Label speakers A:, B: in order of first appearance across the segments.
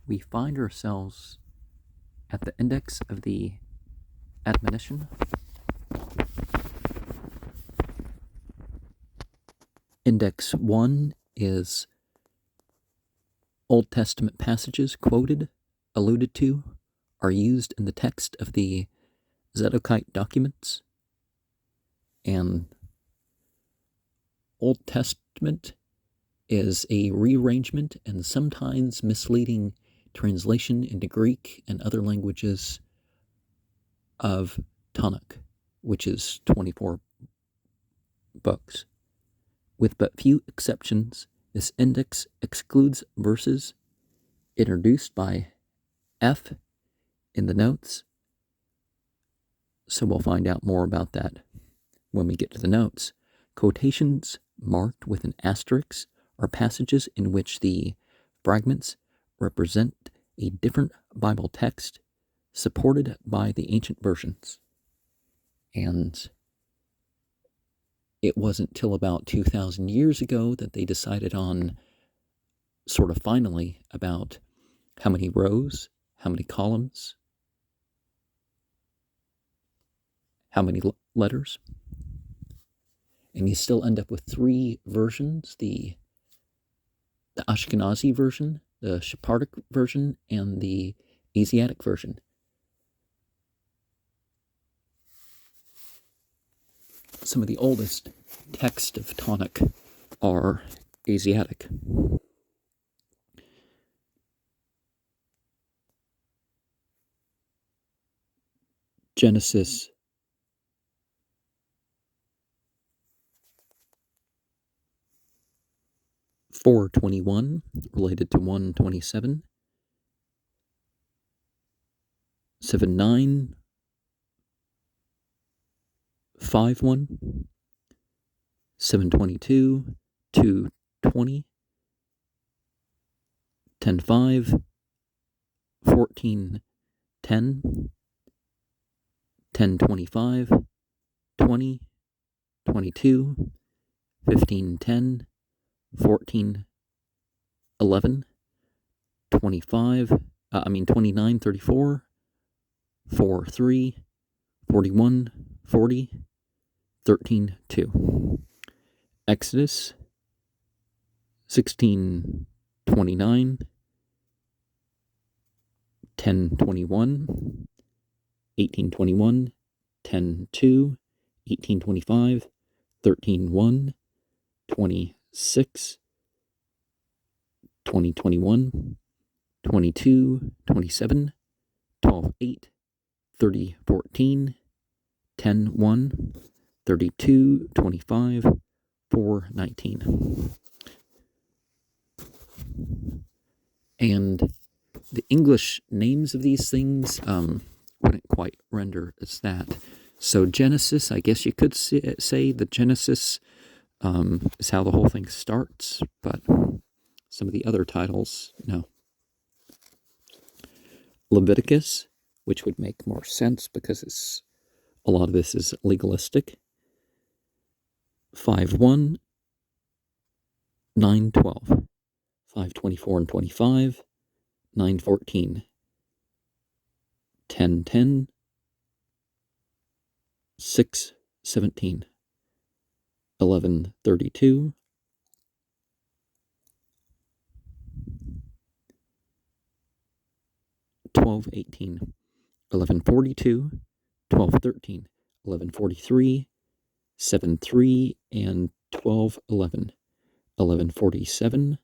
A: we find ourselves at the index of the Admonition. Index 1 is Old Testament passages quoted, alluded to, are used in the text of the Zadokite documents. And Old Testament is a rearrangement and sometimes misleading translation into Greek and other languages of Tanakh, which is 24 books. With but few exceptions, this index excludes verses introduced by F in the notes, so we'll find out more about that when we get to the notes. Quotations marked with an asterisk are passages in which the fragments represent a different Bible text supported by the ancient versions. And it wasn't till about 2,000 years ago that they decided on, sort of finally, about how many rows, how many columns, how many letters. And you still end up with three versions, the Ashkenazi version, the Sephardic version, and the Asiatic version. Some of the oldest texts of Tanakh are Asiatic. Genesis 4:21 related to 1:27, 7:9, 5:1, 7:22, 2:20, 10:5, 14:10, 10:25, 20, 22, 15:10, 14, 11, 29, 34, 4, 3, 41, 40, 13, 2. Exodus 16, 29, 10, 21, 18, 21, 10, 2, 18, 25, 13, 1, 26, 20, 21, 22, 27, 12, 8, 30, 14, 10, 1, 32, 25, 4, 19. And the English names of these things wouldn't quite render as that. So Genesis, I guess you could say the Genesis is how the whole thing starts, but some of the other titles, no. Leviticus, which would make more sense because a lot of this is legalistic. 5:1, 9:12, 5:24 and 25, 9:14, 10:10, 6:17, 11:32, 12:18, 11:42, 12:13, 11:43, 7:3, and 12:11, 11:47,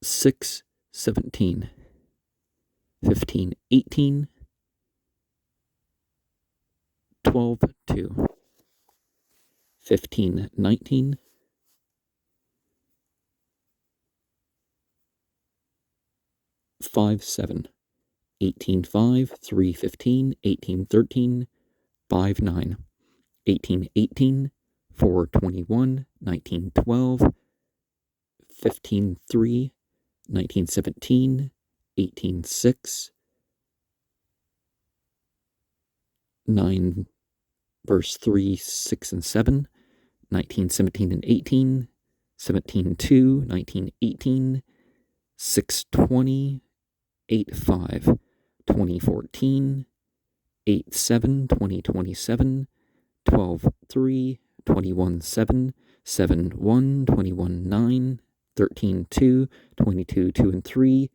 A: 6:17, 15:18, 12:2, 15:19, 5:7, 18:5, 3:15, 18:13, 5:9, 18:18, 4:21, 19:12, 15:3, 19:17, 18:6, 9 verse 3, 6, and 7, 19, 17, and 18, 17:2, 19:18, 6:20, 8:5, 20:14, 8:7, 20:27, 12:3, 21:7, 7:1, 21:9, 13:2, 22:2 and 3,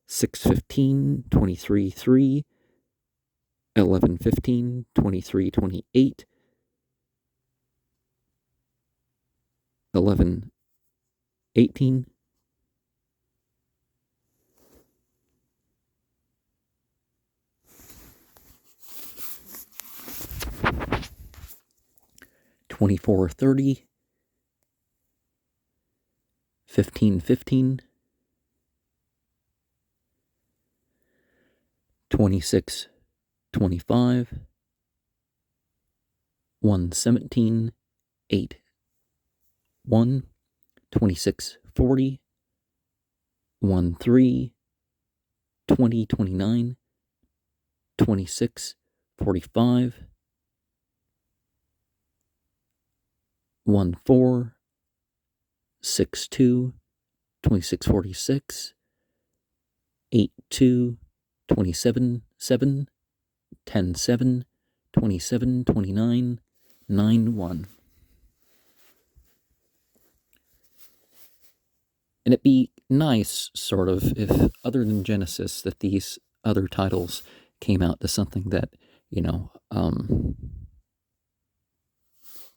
A: 6:15, 23:3, 11:15, 23:28, 11:18, 24:30, 15:15, 26:25, 1:17, 8:1, 26:40, 1:3, 20:29, 26:45, 1:4, 6:2, 26:46, 8:2, 27:7, 10:7, 27:29, 9:1. And it'd be nice, sort of, if other than Genesis, that these other titles came out to something that,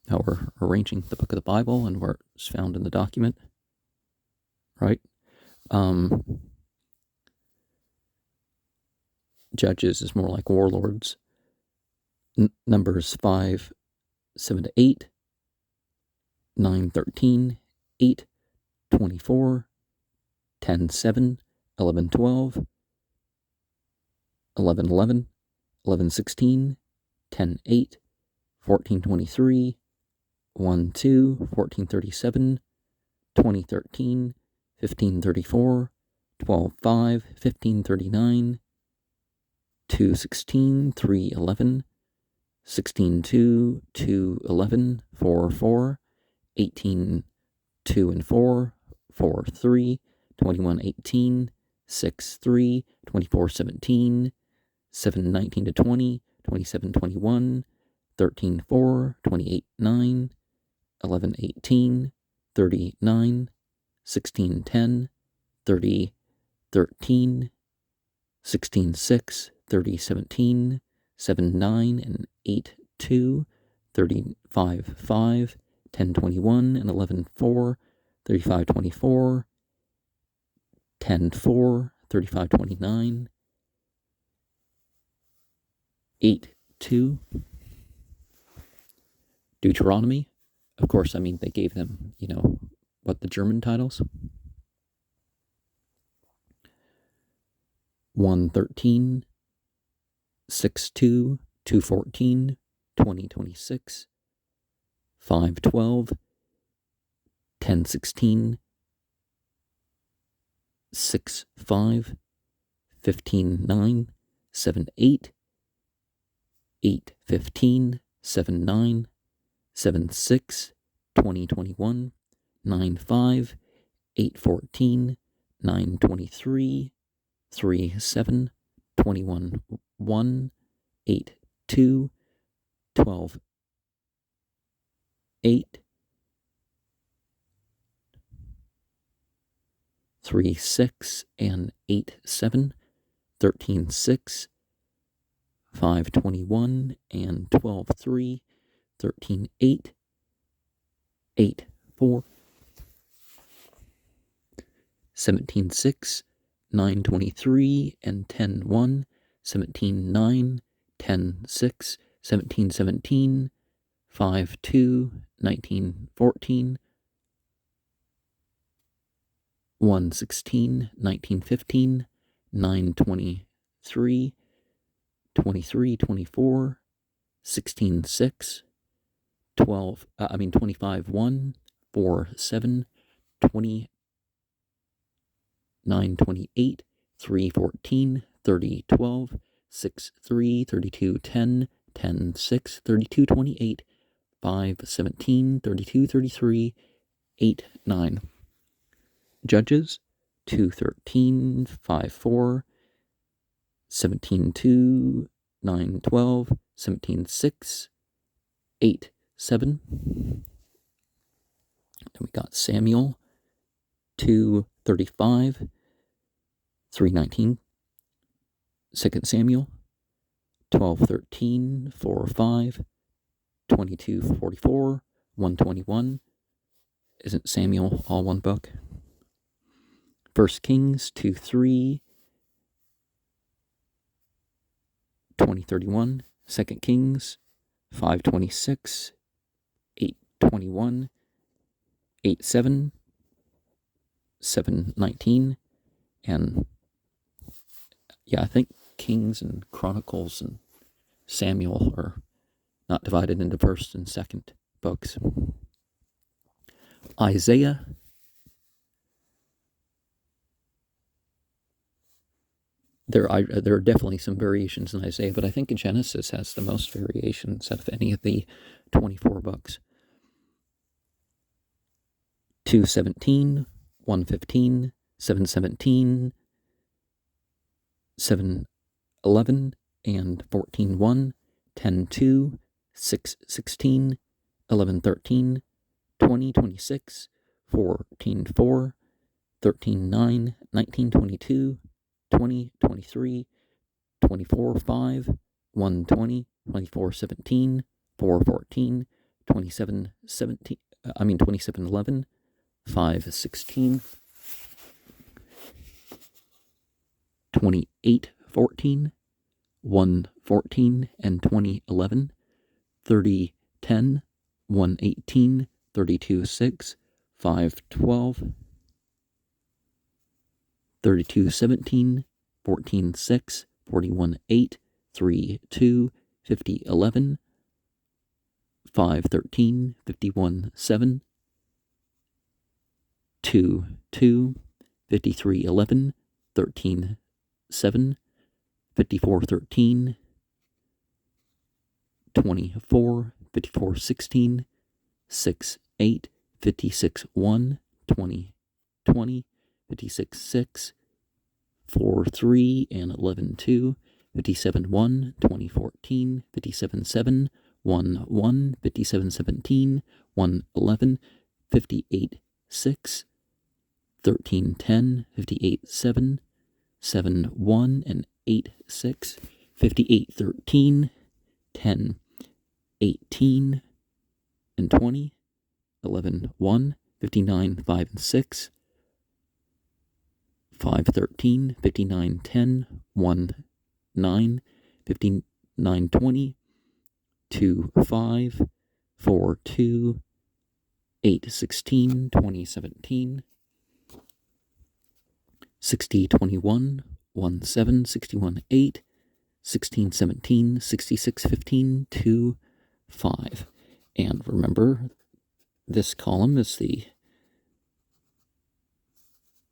A: how we're arranging the book of the Bible and where it's found in the document, right? Judges is more like warlords. Numbers 5, 7 to 8, 9, 13, 8, 24, 10, 7, 11, 12, 11, 11, 11, 16, 10, 8, 14, 23, 1, 2, 14, 37, 20, 13, 15, 34, 12, 5, 15, 39, 2, 16, 3, 11, 16, 2, 2, 11, 4, 4, 18, 2 and 4, 4, 3, 21, 18, 6, 3, 24, 17, 7, 19 to 20, 27, 21, 13, 4, 28, 9, 11, 18, 30, 9, 16, 10, 30, 13, 16, 6, 30, 17, 7, 9, and 8, 2, 35, 5, 10, 21, and 11, 4, 35, 24, 10, 4, 35, 29, 8, 2, Deuteronomy. Of course, they gave them, what the German titles. 1:13, 6:2, 2:14, 20:26, 5:12, 10:16, 6:5, 15:9, 7:8, 8:15, 7:9, 7:6, 20:21, 9:5, 8:14, 9:23, 3:7, 21:1, 8:2, 12:8, 3:6, and 8:7, 13:6, 5:21, and 12:3, 13:8, 8:4, 17:6, 9:23, and 10:1, 17:9, 10:6, 17:17, 5:2, 19:14, 1:16, 19:15, 9:23, 23:24, 16:6, 25:1, 4:7, 29:28, 3:14, 30:12, 6:3, 32:10, 10:6, 32:28, 5:17, 32:33, 8, 9. Judges 2:13, 5:4, 17:2, 9:12, 17:6, 8:7. Then we got Samuel 2:35, 3:19. 2 Samuel 12:13, 4:5, 22:44, 1:21. Isn't Samuel all one book? 1 Kings 2:3, 20:31. 2 Kings 5:26, 8:21, 8:7, 7:19, and I think Kings and Chronicles and Samuel are not divided into first and second books. Isaiah, there are definitely some variations in Isaiah, but I think Genesis has the most variations out of any of the 24 books. 2:17, 1:15, 7:17, 7:11, and 14:1, 10:2, 6:16, 11:13, 20:26, 14:4, 13:9, 19:22, 20:23, 24:5, 1:20, 24:17, 4:14, 27:11, 5:16, 28:14, 1:14, and 20:11, 30:10, 1:18, 32:6, 5:12, 32:17, 14:6, 41:8, 3:2, 50:11, 5:13, 51:7, 2:2, 53:11, 13:7, 54:13, 24, 54:16, 6:8, 56:1, 20:20, 56:6, 4:3, and 11:2, 57:1, 20:14, 57:7, 1:1, 57:17, 1:11, 58:6, 13:10, 58:7, 7:1, and 8:6, 58:13, 10:18, and 20, 11:1, 59:5 and 6, 5:13, 59:10, 1:9, 59:20, 2:5, 4:2, 8:16, 20:17, 60:21, 1:7, 61:8, 16:17, 66:15, 2:5. And remember, this column is the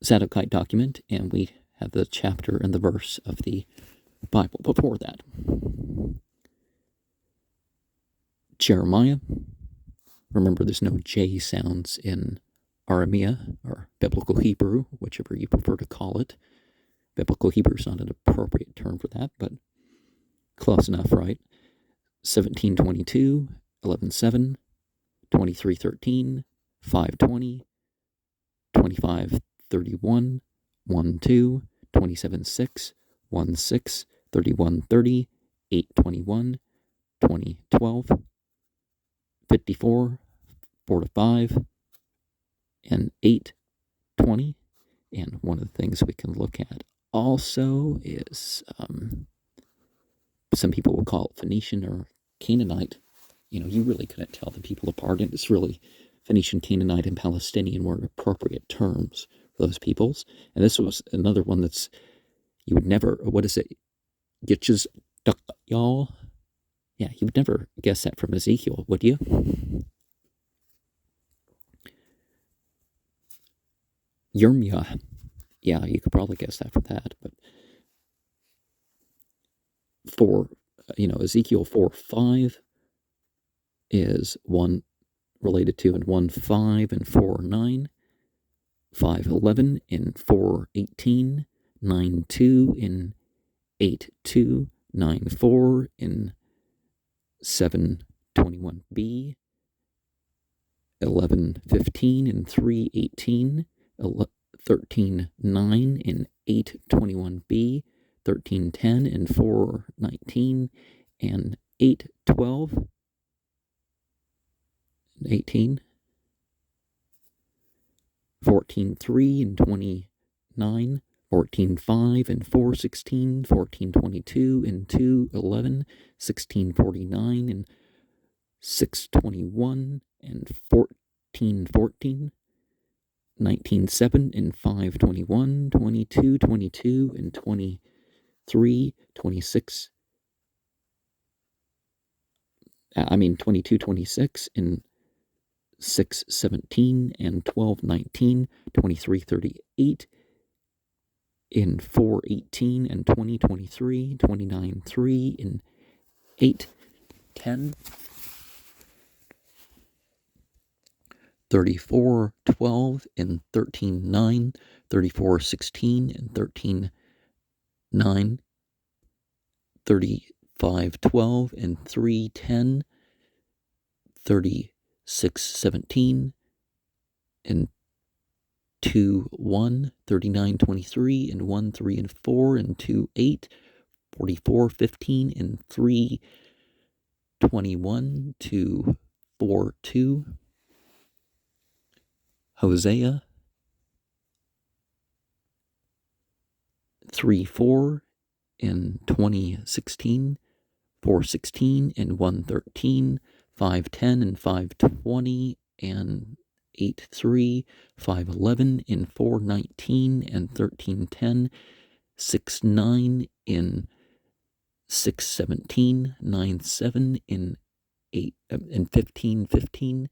A: Zadokite document, and we have the chapter and the verse of the Bible before that. Jeremiah. Remember, there's no J sounds in Aramea or Biblical Hebrew, whichever you prefer to call it. Biblical Hebrew is not an appropriate term for that, but close enough, right? 17:22, 11:7, 23:13, 5:20, 25:31, 1:2, 27:6, 1:6, 31:30, 8:21, 20:12, 54, 4-5, and 8:20. And one of the things we can look at also is some people will call it Phoenician or Canaanite. You really couldn't tell the people apart, and it's really Phoenician, Canaanite, and Palestinian were appropriate terms for those peoples. And this was another one that's, you would never, what is it? Gitches, y'all? Yeah, you would never guess that from Ezekiel, would you? Yirmiyah. Yeah, you could probably guess that from that. But Ezekiel 4:5 is 1 related to in 1:5 and 4:9, 5:11 in 4:18, 9:2 in 8:2, 9:4 in 7:21b, 11:15 in 3:18, 13:9 in 8:21b, 13:10 in 4:19, and 8:12 and 18, 14:3 and 29, 14:5 and 4:16, 14:22 and 2:11, 16:49 and 6:21 and 14:14, 19:7 and 5:21, 22:22 and 23, 26. 22:26 and 6:17 and 12:19, 23:38 in 4:18 and 20:23, 29:3 in 8:10, 34:12 in 13:9, 34:16 and 13:9, 35:12 and 3:10, 36:17 and 2:1, 39:23 and 1:3 and 4 and 2:8, 44:15 and 3:21 to 4:2, Hosea 3:4 in 2016, 4:16 and 1:13, 5:10 and 5:20 and 8:3, 5:11 in 4:19 and 13:10, 6:9 in 6:17, 9:7 in 8 and 15:15,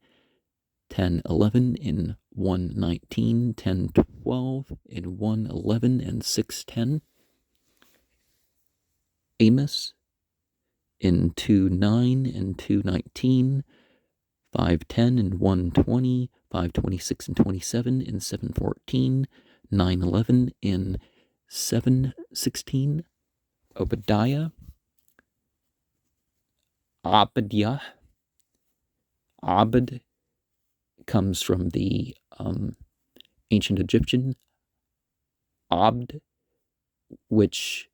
A: 10:11 in 1:19, 10:12 in 1:11 and 6:10, Amos in 2:9 and 2:19, 5:10 and 1:20, 5:26 and 27 in 7:14, 9:11 in 7:16, Obadiah, Abd comes from the ancient Egyptian Abd, which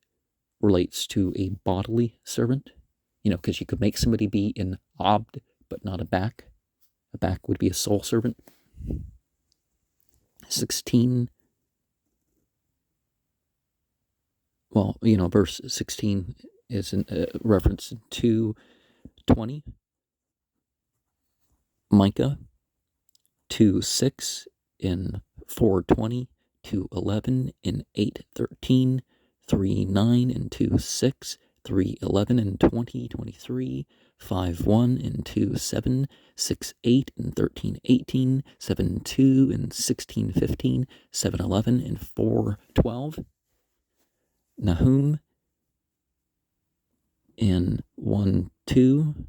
A: relates to a bodily servant. Because you could make somebody be an Abd, but not a back. A back would be a soul servant. 16. Well, verse 16 is a reference to 2:20. Micah 2:6 in 4:20, 2:11 in 8:13, 3:9 and 2:6, 3:11 and 20:23, 5:1 and 2:7, 6:8 and 13:18, 7:2 and 16:15, 7:11 and 4:12. Nahum in 1:2.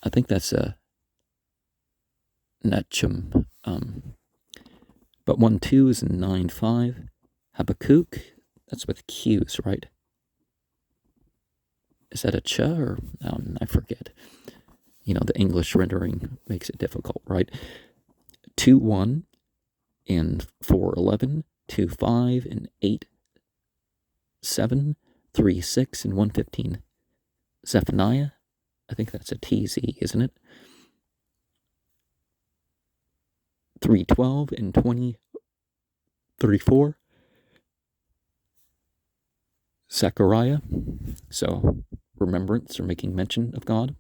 A: I think that's a Netchum, but 1:2 is in 9:5. Habakkuk, that's with Q's, right? Is that a ch or I forget. The English rendering makes it difficult, right? 2:1 and 4:11, 2:5 and 8:7, 3:6 and 1:15. Zephaniah, I think that's a TZ, isn't it? 3:12 and 20:34. Zechariah, so remembrance or making mention of God.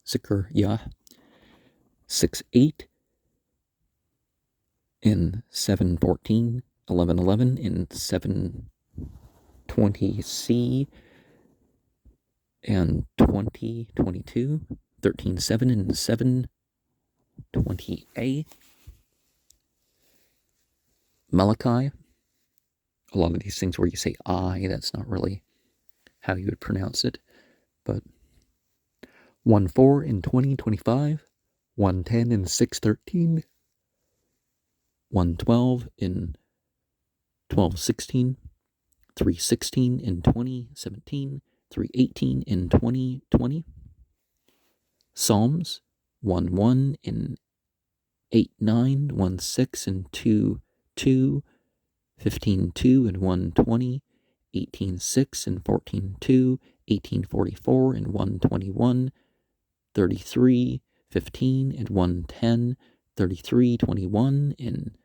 A: Zechariah 6:8 in 7:14, 11:11 in 7:20c and 20:22, 13:7 and 7:20a. Malachi, a lot of these things where you say I, that's not really how you would pronounce it, but 1:4 and 20:25, 1:10 and 6:13, 1:12 and 12:16, 3:16 and 20:17, 3:18 and 20:20. Psalms 1:1 and 8:9, 1:6 and 2:2, 15:2 and 1:20, 18:6 and 14:2, 18:44 and 1:21, 33:15 and 1:10, 33:21 and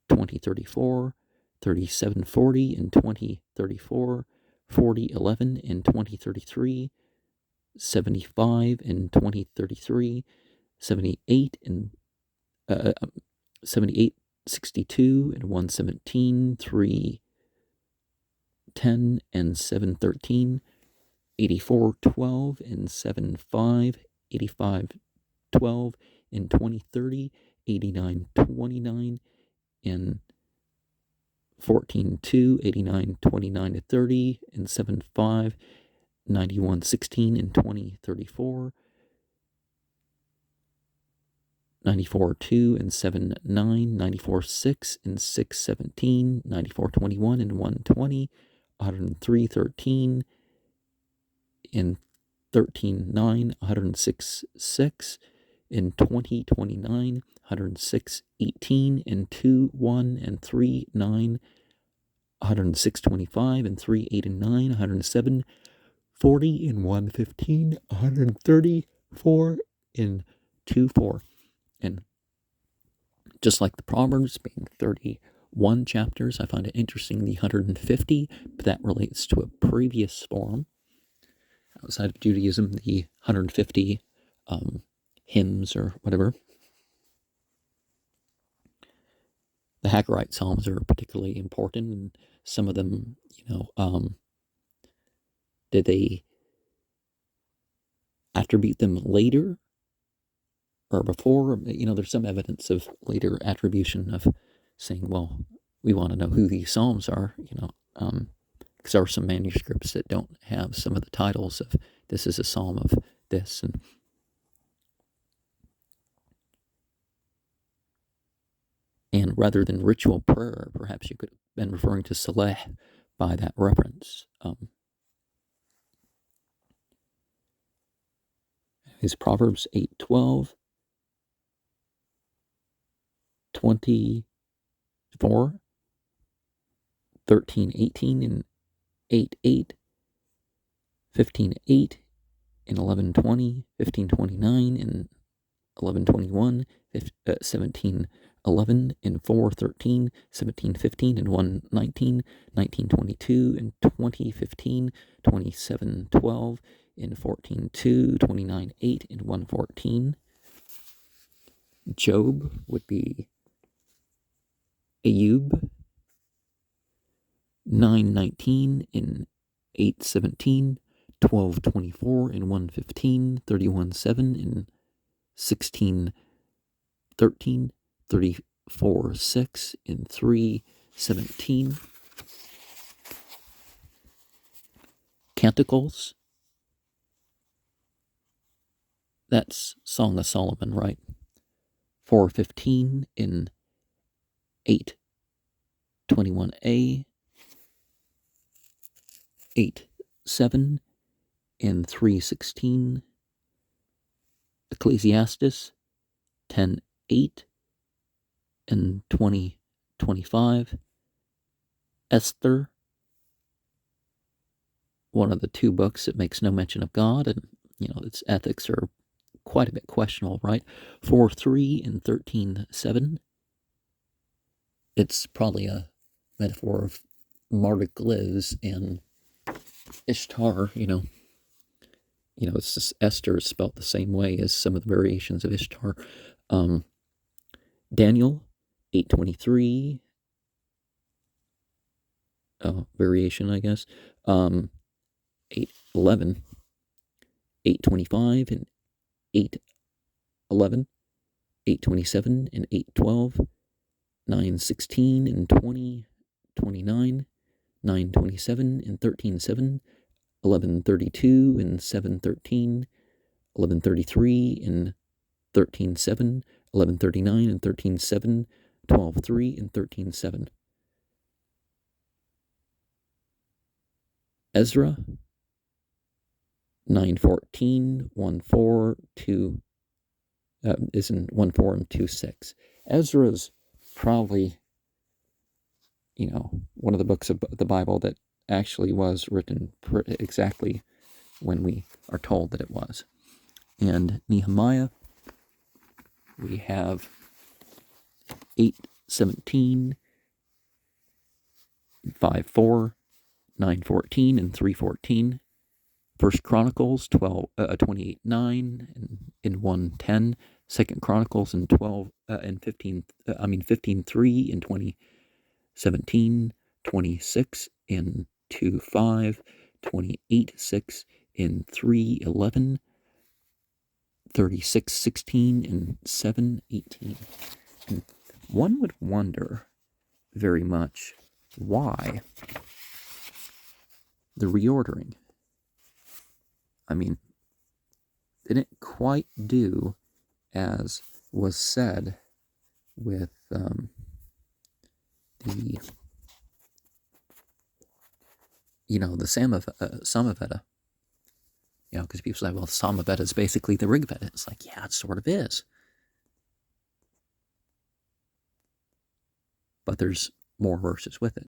A: 20:34, 37:40 and 20:34, 40:11 and 20:33, 75 and 20:33, 78 and 78:62 and 1:17, 3:10 and 7:13, 84:12 and 7:5, 85:12 and 20:30, 89:29 and 14:2, 89:29-30 and 7:5, 91:16 and 20:34, 94:2 and 7:9, 94:6 and 6:17, 94:21 and 1:20, 103:13 and 13:9, 106:6 and 20:29, 106:18 and 2:1 and 3:9, 106:25 and 3:8 and 9, 107:40 and 1:15, 134 and 2:4. And just like the Proverbs being 31 chapters, I find it interesting the 150, but that relates to a previous form. Outside of Judaism, the 150 hymns or whatever. The Haggarite Psalms are particularly important, and some of them, did they attribute them later or before? There's some evidence of later attribution of saying, well, we want to know who these Psalms are, because there are some manuscripts that don't have some of the titles of this is a psalm of this. And rather than ritual prayer, perhaps you could have been referring to Saleh by that reference. Is Proverbs 8:12, 24, 13:18, and 8:8, 15:8, and 11:20, 15:29, and 11:21, 17:11, and 4:13, 17:15, and 1:19, 19:22, and 20:15, 27:12, and 14:2, 29:8, and 1:14. Job would be Ayub 9:19 and 8:17, 12:24 and 1:15, 31:7 and 16:13, 34:6 and 3:17. Canticles, that's Song of Solomon, right? 4:15 in 8:21a, 8:7 and 3:16. Ecclesiastes 10:8 and 20:25. Esther, one of the two books that makes no mention of God, and its ethics are quite a bit questionable, right? 4:3 and 13:7. It's probably a metaphor of Marduk lives and Ishtar, it's just Esther is spelt the same way as some of the variations of Ishtar. Daniel 8:23, variation, I guess. 8:11, 8:25, and 8:11, 8:27, and 8:12, 9:16, and 20:29, 9:27, and 13:7, 11:32, and 7:13, 1133 and 13:7, 1139 and 13:7, 12:3 and 13:7. Ezra 9:14, 1:4, 2 is in 1:4 and 2:6. Ezra's probably, one of the books of the Bible that actually was written exactly when we are told that it was. And Nehemiah, we have 8:17, 5:4, 9:14, and 3:14. First Chronicles 28:9 and 1:10. Second Chronicles and 15:3 and 20:17. 26 and 2:5. 28:6 and 3:11. 36:16 and 7:18. And one would wonder very much why the reordering. Didn't quite do as was said with the Samaveda. Because people say, well, Samaveda is basically the Rig Veda. It's like, yeah, it sort of is. But there's more verses with it.